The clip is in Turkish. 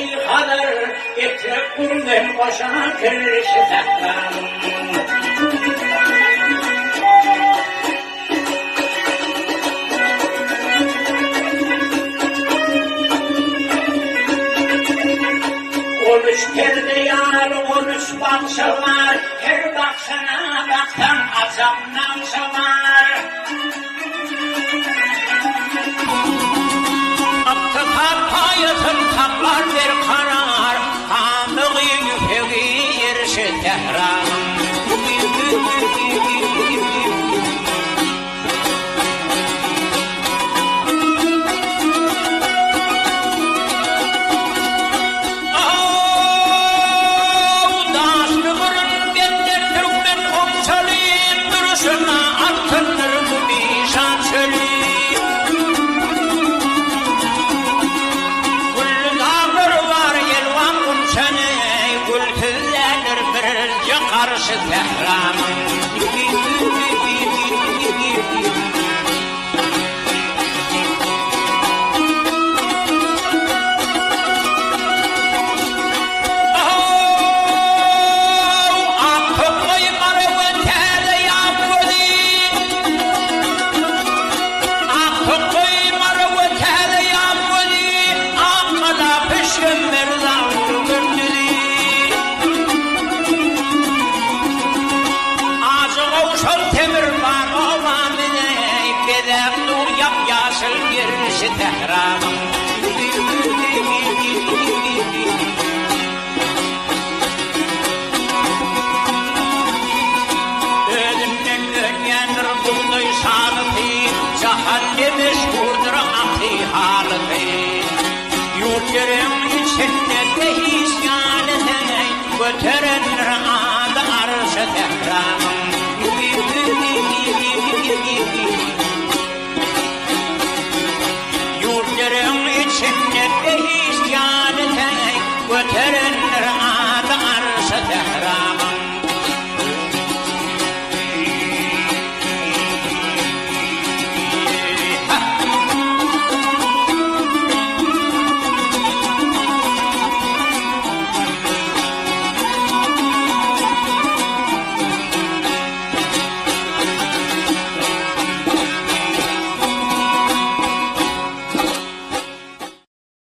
kadar getirip kurden başa kirişi tekrar. Oruç perde yar, oruç bakşalar, her bakşana baktan azamdan şavar. Aptıkar payetın kaplar bir karar, kanlığı yüpeği yerişi tehran. Karşı Tehran. Tehran. Ölümden döngendir bulduy şanıtı, cahanne meşhurdur ahli halıtı. Yurt yerim içinde dehisyanete, göterenler adı arşı Tehran. Yurt yerim içinde dehisyanete, göterenler